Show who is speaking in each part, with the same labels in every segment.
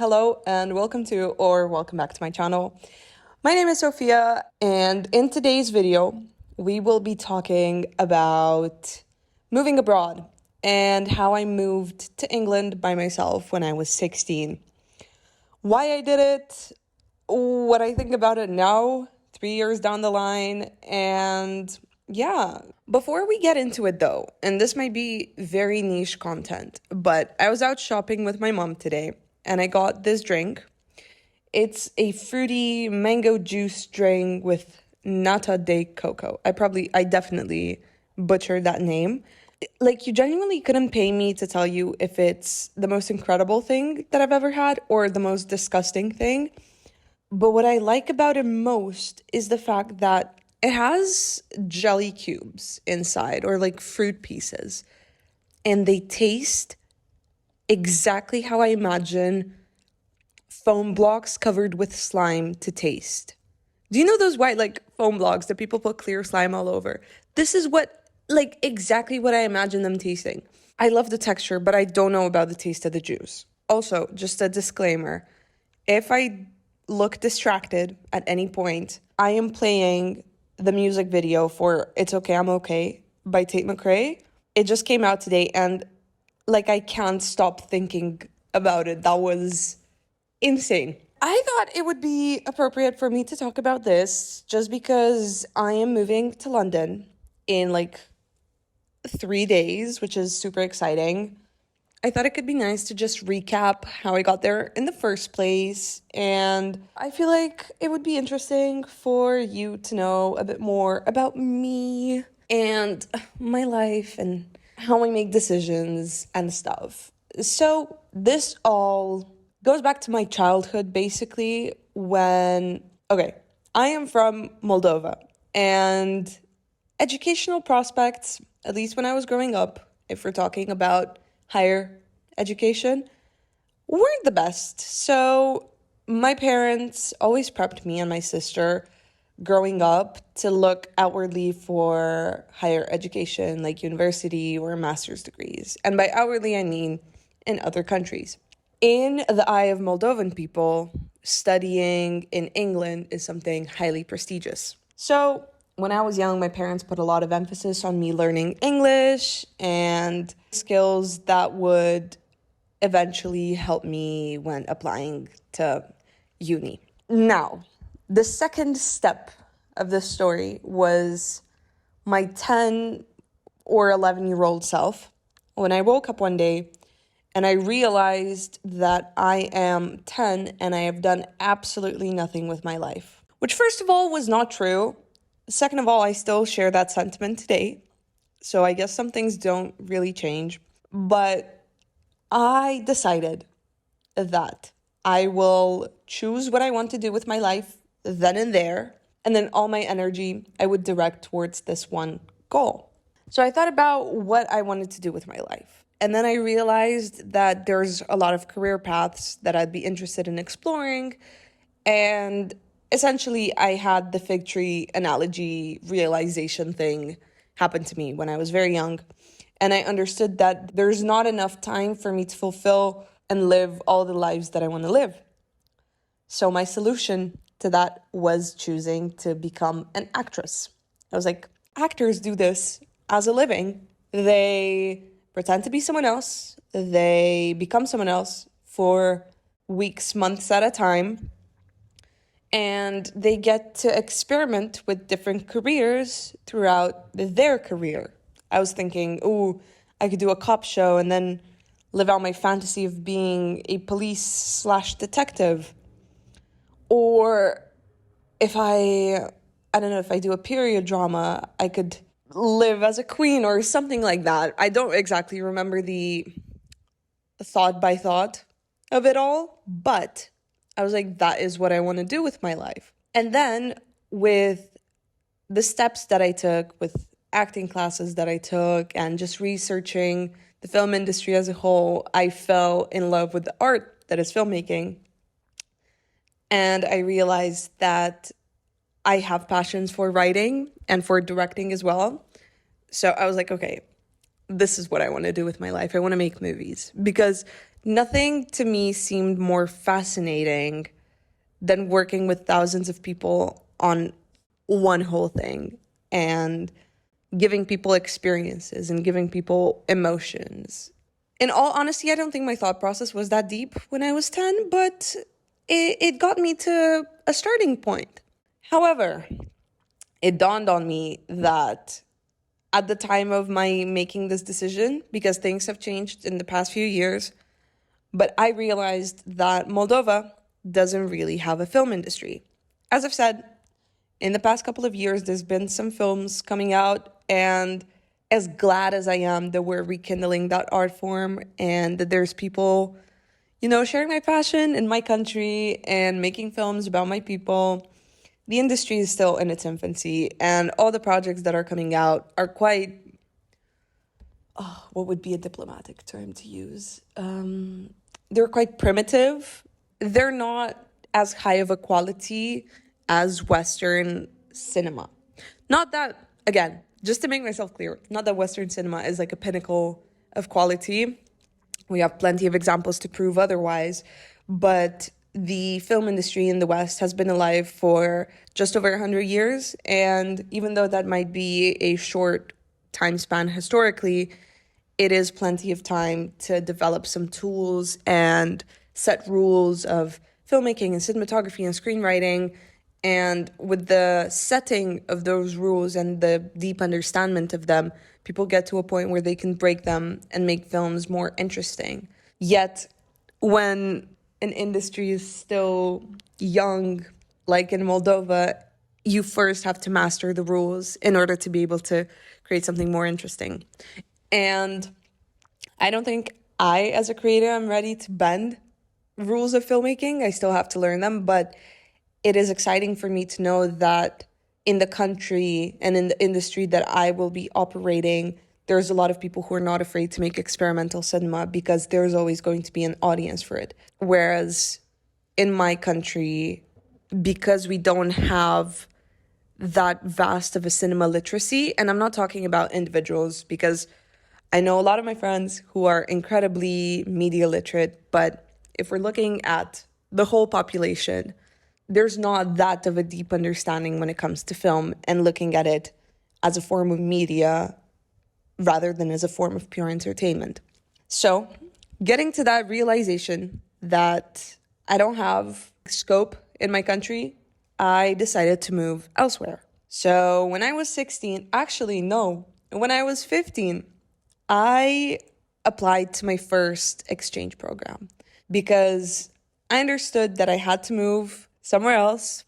Speaker 1: Hello and welcome back to my channel. My name is Sophia, and in today's video, we will be talking about moving abroad and how I moved to England by myself when I was 16. Why I did it, what I think about it now, 3 years down the line, and yeah. Before we get into it though, and this might be very niche content, but I was out shopping with my mom today and I got this drink. It's a fruity mango juice drink with nata de coco. I definitely butchered that name. Like, you genuinely couldn't pay me to tell you if it's the most incredible thing that I've ever had or the most disgusting thing. But what I like about it most is the fact that it has jelly cubes inside or like fruit pieces, and they taste exactly how I imagine foam blocks covered with slime to taste. Do you know those white like foam blocks that people put clear slime all over? This is exactly what I imagine them tasting. I love the texture, but I don't know about the taste of the juice. Also, just a disclaimer, if I look distracted at any point, I am playing the music video for It's Okay, I'm Okay by Tate McRae. It just came out today, and I can't stop thinking about it. That was insane. I thought it would be appropriate for me to talk about this just because I am moving to London in 3 days, which is super exciting. I thought it could be nice to just recap how I got there in the first place, and I feel like it would be interesting for you to know a bit more about me and my life and how I make decisions and stuff. So this all goes back to my childhood, basically, I am from Moldova, and educational prospects, at least when I was growing up, if we're talking about higher education, weren't the best. So my parents always prepped me and my sister growing up to look outwardly for higher education, like university or master's degrees. And by outwardly, I mean in other countries. In the eye of Moldovan people, studying in England is something highly prestigious. So when I was young, my parents put a lot of emphasis on me learning English and skills that would eventually help me when applying to uni. Now, the second step of this story was my 10 or 11-year-old self when I woke up one day and I realized that I am 10 and I have done absolutely nothing with my life. Which, first of all, was not true. Second of all, I still share that sentiment today. So I guess some things don't really change. But I decided that I will choose what I want to do with my life then and there. And then all my energy I would direct towards this one goal. So I thought about what I wanted to do with my life. And then I realized that there's a lot of career paths that I'd be interested in exploring. And essentially, I had the fig tree analogy realization thing happen to me when I was very young. And I understood that there's not enough time for me to fulfill and live all the lives that I want to live. So my solution to that was choosing to become an actress. I was like, actors do this as a living. They pretend to be someone else. They become someone else for weeks, months at a time. And they get to experiment with different careers throughout their career. I was thinking, I could do a cop show and then live out my fantasy of being a police/detective. Or if I don't know, if I do a period drama, I could live as a queen or something like that. I don't exactly remember the thought by thought of it all, but I was like, that is what I want to do with my life. And then with the steps that I took, with acting classes that I took, and just researching the film industry as a whole, I fell in love with the art that is filmmaking. And I realized that I have passions for writing and for directing as well. So I was like, okay, this is what I want to do with my life. I want to make movies because Nothing to me seemed more fascinating than working with thousands of people on one whole thing and giving people experiences and giving people emotions. In all honesty, I don't think my thought process was that deep when I was 10, but it got me to a starting point. However, it dawned on me that at the time of my making this decision, because things have changed in the past few years, but I realized that Moldova doesn't really have a film industry. As I've said, in the past couple of years, there's been some films coming out, and as glad as I am that we're rekindling that art form and that there's people, sharing my passion in my country and making films about my people, the industry is still in its infancy, and all the projects that are coming out are quite, what would be a diplomatic term to use? They're quite primitive. They're not as high of a quality as Western cinema. Not that, again, just to make myself clear, not that Western cinema is like a pinnacle of quality. We have plenty of examples to prove otherwise, but the film industry in the West has been alive for just over 100 years, and even though that might be a short time span historically, it is plenty of time to develop some tools and set rules of filmmaking and cinematography and screenwriting. And with the setting of those rules and the deep understanding of them, people get to a point where they can break them and make films more interesting. Yet, when an industry is still young, like in Moldova, you first have to master the rules in order to be able to create something more interesting. And I don't think I, as a creator, am ready to bend rules of filmmaking. I still have to learn them, but it is exciting for me to know that in the country and in the industry that I will be operating, there's a lot of people who are not afraid to make experimental cinema because there's always going to be an audience for it. Whereas in my country, because we don't have that vast of a cinema literacy, and I'm not talking about individuals because I know a lot of my friends who are incredibly media literate, but if we're looking at the whole population, there's not that of a deep understanding when it comes to film and looking at it as a form of media rather than as a form of pure entertainment. So, getting to that realization that I don't have scope in my country, I decided to move elsewhere. So, when I was 16, actually, no, when I was 15, I applied to my first exchange program because I understood that I had to move somewhere else.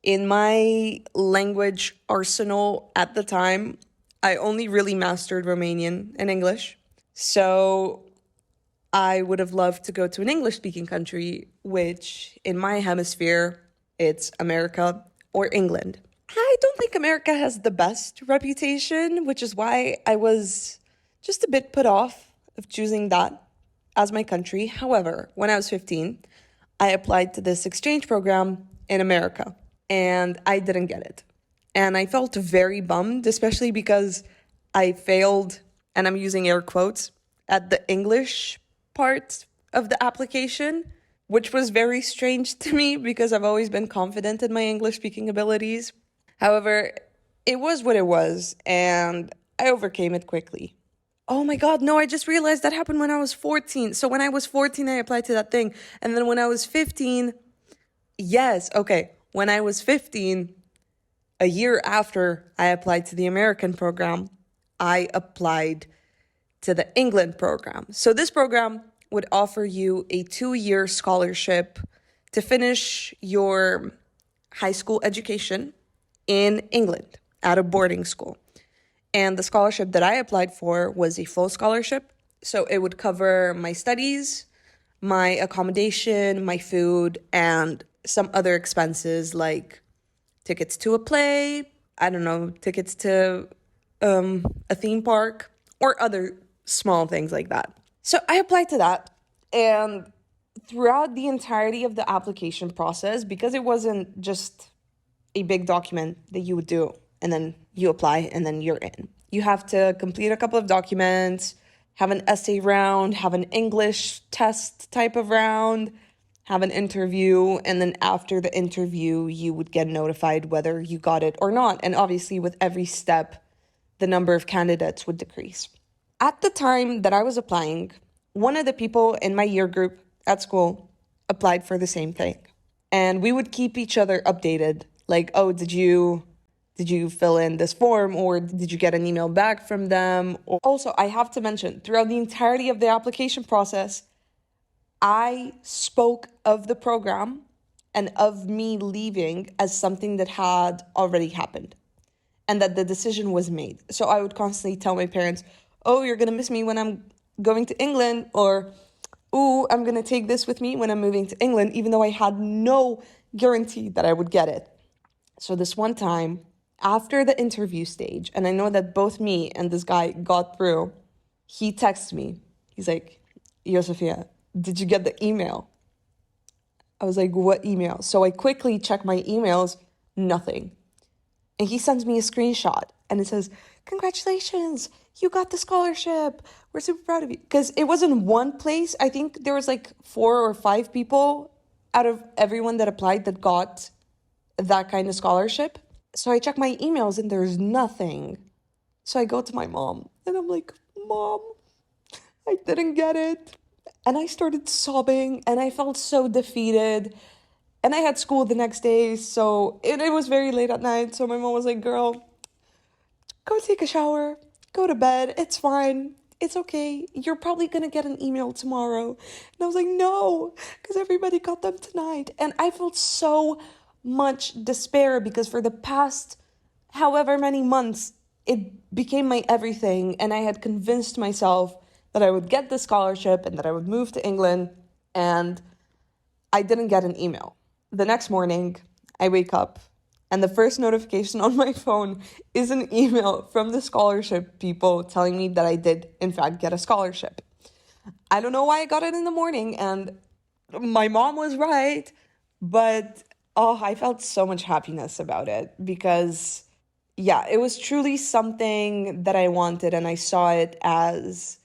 Speaker 1: In my language arsenal at the time, I only really mastered Romanian and English. So I would have loved to go to an English-speaking country, which in my hemisphere, it's America or England. I don't think America has the best reputation, which is why I was just a bit put off of choosing that as my country. However, when I was 15, I applied to this exchange program in America, and I didn't get it. And I felt very bummed, especially because I failed, and I'm using air quotes, at the English part of the application, which was very strange to me because I've always been confident in my English speaking abilities. However, it was what it was, and I overcame it quickly. Oh my God, no, I just realized that happened when I was 14. So when I was 14, I applied to that thing. And then when I was 15, when I was 15, a year after I applied to the American program, I applied to the England program. So this program would offer you a 2-year scholarship to finish your high school education in England at a boarding school. And the scholarship that I applied for was a full scholarship. So it would cover my studies, my accommodation, my food, and some other expenses like tickets to a play, tickets to a theme park, or other small things like that. So I applied to that, and throughout the entirety of the application process, because it wasn't just a big document that you would do and then you apply and then you're in. You have to complete a couple of documents, have an essay round, have an English test type of round, have an interview, and then after the interview, you would get notified whether you got it or not. And obviously, with every step, the number of candidates would decrease. At the time that I was applying, one of the people in my year group at school applied for the same thing. And we would keep each other updated. Like, oh, did you fill in this form, or did you get an email back from them? Also, I have to mention, throughout the entirety of the application process, I spoke of the program and of me leaving as something that had already happened and that the decision was made. So I would constantly tell my parents, oh, you're going to miss me when I'm going to England, or, ooh, I'm going to take this with me when I'm moving to England, even though I had no guarantee that I would get it. So this one time, after the interview stage, and I know that both me and this guy got through, he texts me. He's like, yo, Sophia, did you get the email? I was like, what email? So I quickly check my emails, nothing. And he sends me a screenshot and it says, congratulations, you got the scholarship. We're super proud of you. Because it wasn't one place. I think there was like 4 or 5 people out of everyone that applied that got that kind of scholarship. So I check my emails and there's nothing. So I go to my mom and I'm like, Mom, I didn't get it. And I started sobbing and I felt so defeated. And I had school the next day, so it was very late at night. So my mom was like, girl, go take a shower, go to bed. It's fine. It's okay. You're probably going to get an email tomorrow. And I was like, no, because everybody got them tonight. And I felt so much despair because for the past however many months, it became my everything. And I had convinced myself that I would get the scholarship and that I would move to England. And I didn't get an email. The next morning, I wake up and the first notification on my phone is an email from the scholarship people telling me that I did, in fact, get a scholarship. I don't know why I got it in the morning, and my mom was right, but I felt so much happiness about it because, yeah, it was truly something that I wanted, and I saw it as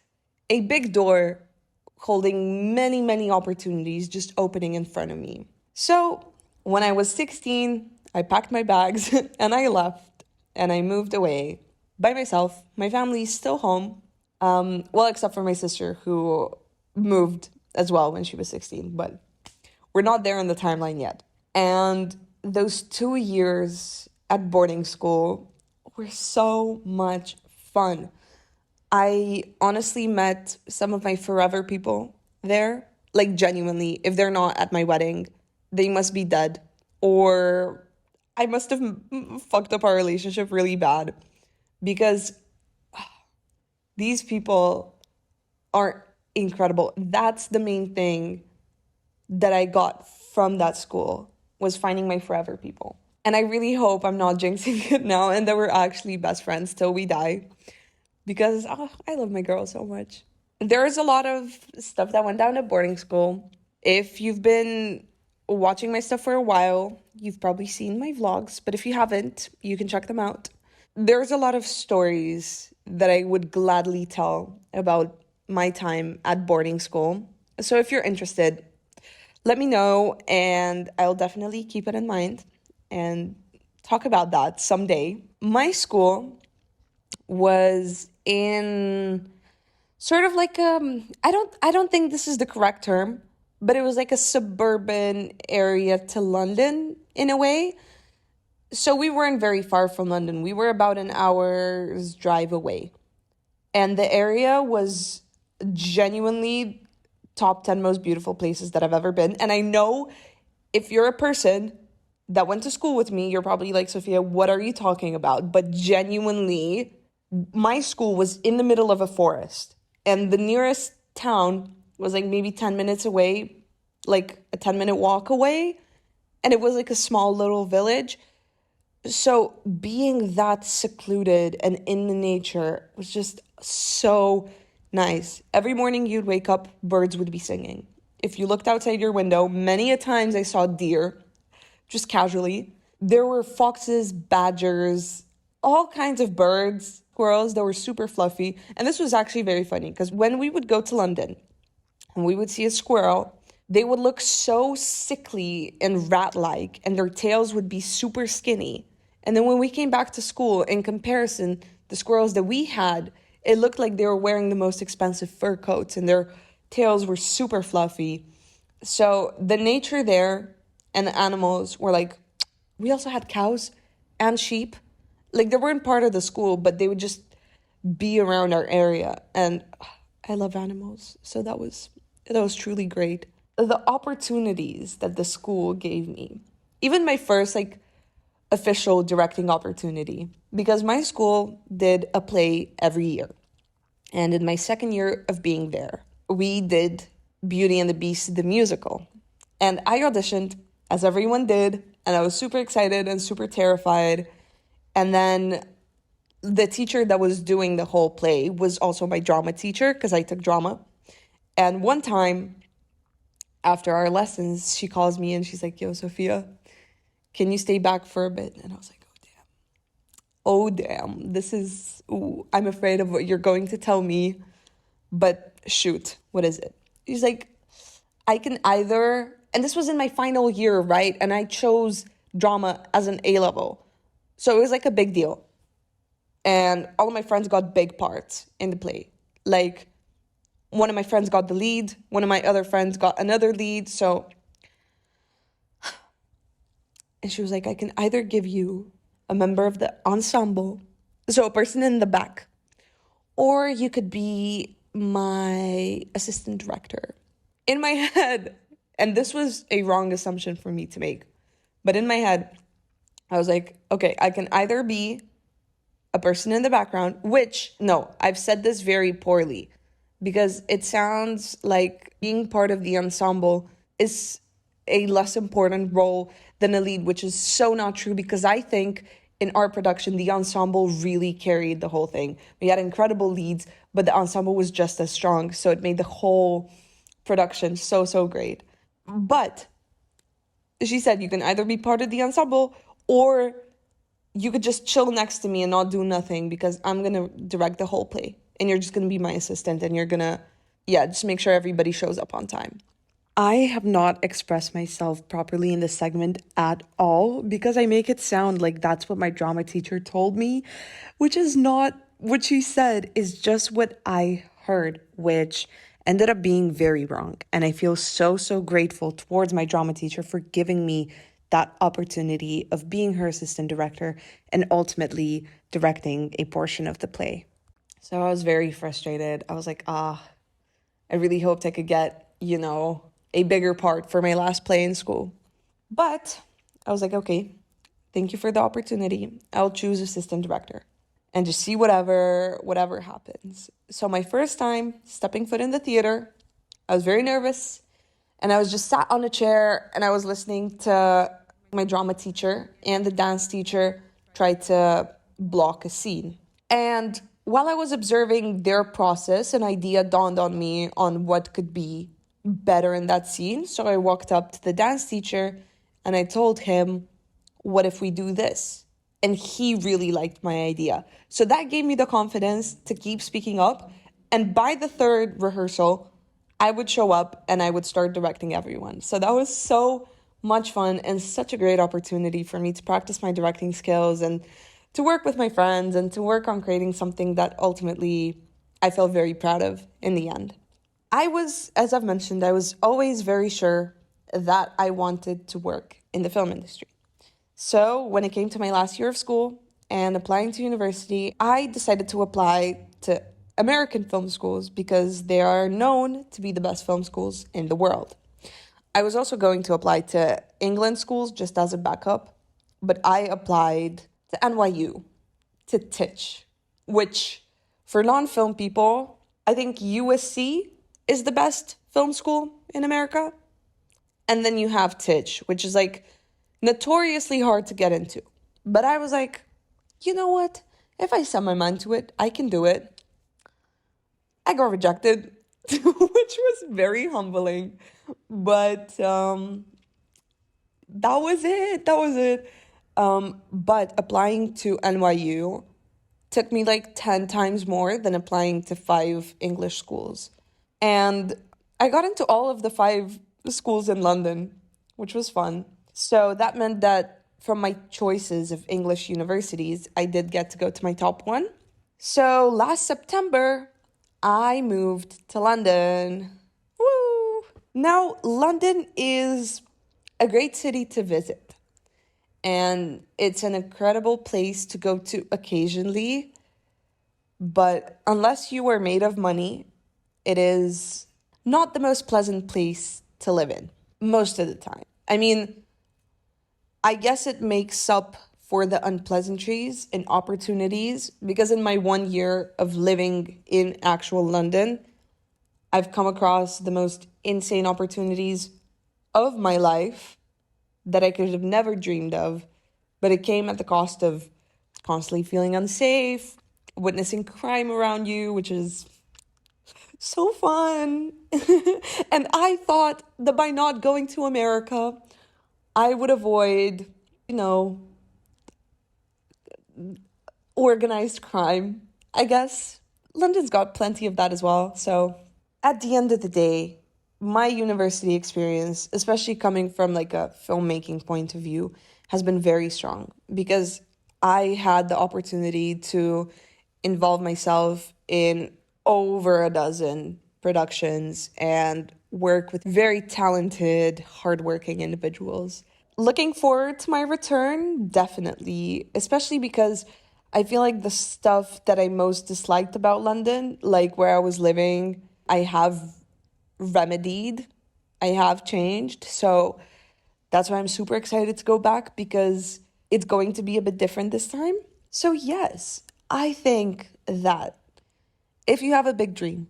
Speaker 1: a big door holding many, many opportunities just opening in front of me. So when I was 16, I packed my bags and I left and I moved away by myself. My family's still home, well, except for my sister who moved as well when she was 16, but we're not there in the timeline yet. And those 2 years at boarding school were so much fun. I honestly met some of my forever people there. Like, genuinely, if they're not at my wedding, they must be dead. Or I must have fucked up our relationship really bad. Because these people are incredible. That's the main thing that I got from that school, was finding my forever people. And I really hope I'm not jinxing it now and that we're actually best friends till we die. Because I love my girl so much. There's a lot of stuff that went down at boarding school. If you've been watching my stuff for a while, you've probably seen my vlogs. But if you haven't, you can check them out. There's a lot of stories that I would gladly tell about my time at boarding school. So if you're interested, let me know and I'll definitely keep it in mind and talk about that someday. My school was in sort of like I don't think this is the correct term, but it was like a suburban area to London in a way. So we weren't very far from London. We were about an hour's drive away. And the area was genuinely top 10 most beautiful places that I've ever been. And I know if you're a person that went to school with me, you're probably like, Sophia, what are you talking about? But genuinely, my school was in the middle of a forest. And the nearest town was like maybe 10 minutes away, like a 10-minute walk away. And it was like a small little village. So being that secluded and in the nature was just so nice. Every morning you'd wake up, birds would be singing. If you looked outside your window, many a times I saw deer, just casually. There were foxes, badgers, all kinds of birds. squirrels that were super fluffy. And this was actually very funny because when we would go to London and we would see a squirrel, they would look so sickly and rat-like, and their tails would be super skinny. And then when we came back to school, in comparison, the squirrels that we had, it looked like they were wearing the most expensive fur coats and their tails were super fluffy. So the nature there and the animals were like, we also had cows and sheep. Like they weren't part of the school, but they would just be around our area. And I love animals. So that was truly great. The opportunities that the school gave me, even my first like official directing opportunity, because my school did a play every year. And in my second year of being there, we did Beauty and the Beast, the musical. And I auditioned, as everyone did, and I was super excited and super terrified. And then the teacher that was doing the whole play was also my drama teacher, because I took drama. And one time, after our lessons, she calls me and she's like, yo, Sophia, can you stay back for a bit? And I was like, oh, damn, I'm afraid of what you're going to tell me, but shoot, what is it? He's like, I can either, and this was in my final year, right? And I chose drama as an A level. So it was like a big deal. And all of my friends got big parts in the play. Like, one of my friends got the lead, one of my other friends got another lead. So, and she was like, I can either give you a member of the ensemble, so a person in the back, or you could be my assistant director. In my head, and this was a wrong assumption for me to make, but in my head, I was like, okay, I can either be a person in the background, which, no, I've said this very poorly, because it sounds like being part of the ensemble is a less important role than a lead, which is so not true, because I think in our production, the ensemble really carried the whole thing. We had incredible leads, but the ensemble was just as strong. So it made the whole production so great. But she said, you can either be part of the ensemble or you could just chill next to me and not do nothing, because I'm going to direct the whole play and you're just going to be my assistant and you're going to, just make sure everybody shows up on time. I have not expressed myself properly in this segment at all, because I make it sound like that's what my drama teacher told me, which is not what she said, is just what I heard, which ended up being very wrong. And I feel so grateful towards my drama teacher for giving me that opportunity of being her assistant director and ultimately directing a portion of the play. So I was very frustrated. I was like, I really hoped I could get, a bigger part for my last play in school. But I was like, okay, thank you for the opportunity. I'll choose assistant director and just see whatever happens. So my first time stepping foot in the theater, I was very nervous, and I was just sat on a chair and I was listening to my drama teacher and the dance teacher try to block a scene. And while I was observing their process, an idea dawned on me on what could be better in that scene. So I walked up to the dance teacher and I told him, what if we do this? And he really liked my idea. So that gave me the confidence to keep speaking up. And by the third rehearsal, I would show up and I would start directing everyone. So that was so much fun and such a great opportunity for me to practice my directing skills and to work with my friends and to work on creating something that ultimately I felt very proud of in the end. As I've mentioned, I was always very sure that I wanted to work in the film industry. So when it came to my last year of school and applying to university, I decided to apply to American film schools because they are known to be the best film schools in the world. I was also going to apply to England schools just as a backup, but I applied to NYU, to Titch, which for non-film people, I think USC is the best film school in America. And then you have Titch, which is like notoriously hard to get into. But I was like, you know what? If I set my mind to it, I can do it. I got rejected, which was very humbling. But that was it. But applying to NYU took me like 10 times more than applying to 5 English schools. And I got into all of the 5 schools in London, which was fun. So that meant that from my choices of English universities, I did get to go to my top one. So last September, I moved to London. Woo! Now, London is a great city to visit, and it's an incredible place to go to occasionally. But unless you are made of money, it is not the most pleasant place to live in most of the time. I mean, I guess it makes up for the unpleasantries and opportunities because in my 1 year of living in actual London, I've come across the most insane opportunities of my life that I could have never dreamed of, but it came at the cost of constantly feeling unsafe, witnessing crime around you, which is so fun. And I thought that by not going to America, I would avoid, you know, organized crime, I guess. London's got plenty of that as well. So at the end of the day, my university experience, especially coming from like a filmmaking point of view, has been very strong because I had the opportunity to involve myself in over a dozen productions and work with very talented, hardworking individuals. Looking forward to my return, definitely, especially because I feel like the stuff that I most disliked about London, like where I was living, I have remedied, I have changed. So that's why I'm super excited to go back because it's going to be a bit different this time. So, yes, I think that if you have a big dream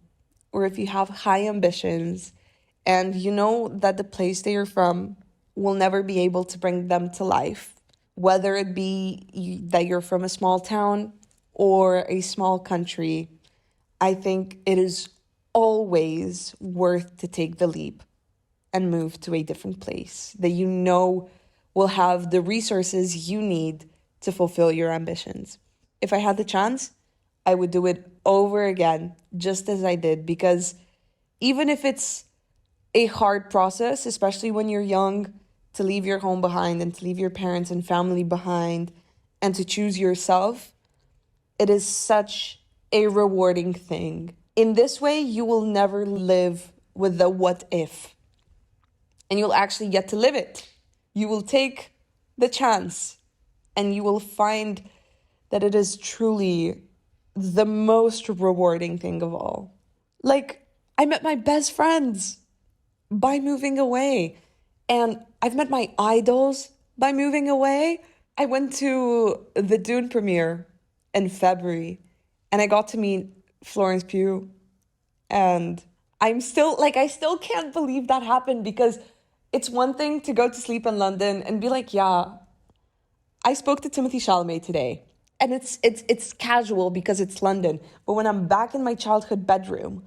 Speaker 1: or if you have high ambitions and you know that the place that you're from will never be able to bring them to life, whether it be that you're from a small town or a small country, I think it is always worth to take the leap and move to a different place that you know will have the resources you need to fulfill your ambitions. If I had the chance, I would do it over again, just as I did, because even if it's a hard process, especially when you're young, to leave your home behind and to leave your parents and family behind and to choose yourself, it is such a rewarding thing. In this way, you will never live with the what if, and you'll actually get to live it. You will take the chance and you will find that it is truly the most rewarding thing of all. Like, I met my best friends by moving away, and I've met my idols by moving away. I went to the Dune premiere in February and I got to meet Florence Pugh, and I still can't believe that happened because it's one thing to go to sleep in London and be like, yeah, I spoke to Timothy Chalamet today. And it's casual because it's London. But when I'm back in my childhood bedroom,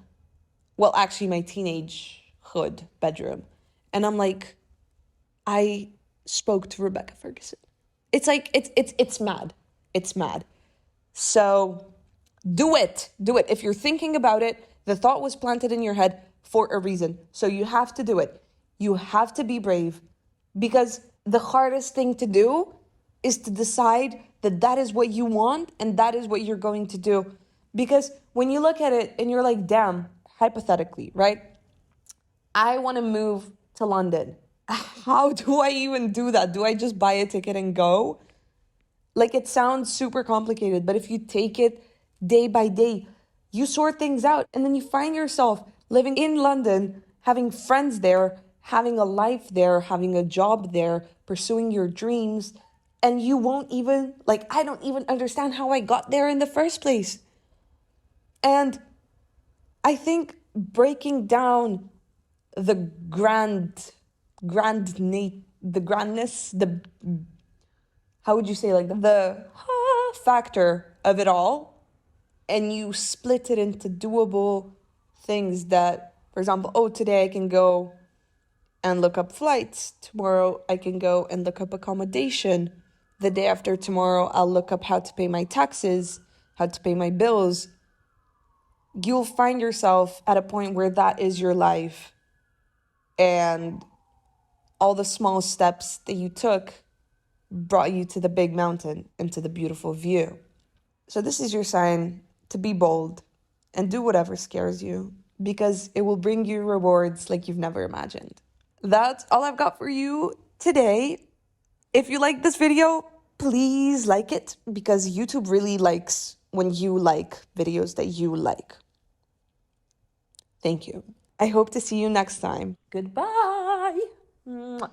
Speaker 1: well, actually my teenagehood bedroom, and I'm like, I spoke to Rebecca Ferguson. It's like it's mad. It's mad. So do it. Do it. If you're thinking about it, the thought was planted in your head for a reason. So you have to do it. You have to be brave because the hardest thing to do is to decide that that is what you want and that is what you're going to do. Because when you look at it and you're like, damn, hypothetically, right? I want to move to London. How do I even do that? Do I just buy a ticket and go? Like, it sounds super complicated, but if you take it day by day, you sort things out and then you find yourself living in London, having friends there, having a life there, having a job there, pursuing your dreams. And you won't even, like, I don't even understand how I got there in the first place. And I think breaking down the the grandness, the, how would you say, like the factor of it all, and you split it into doable things that, for example, oh, today I can go and look up flights. Tomorrow I can go and look up accommodation. The day after tomorrow, I'll look up how to pay my taxes, how to pay my bills, you'll find yourself at a point where that is your life. And all the small steps that you took brought you to the big mountain and to the beautiful view. So this is your sign to be bold and do whatever scares you, because it will bring you rewards like you've never imagined. That's all I've got for you today. If you like this video, please like it, because YouTube really likes when you like videos that you like. Thank you. I hope to see you next time. Goodbye. Mwah.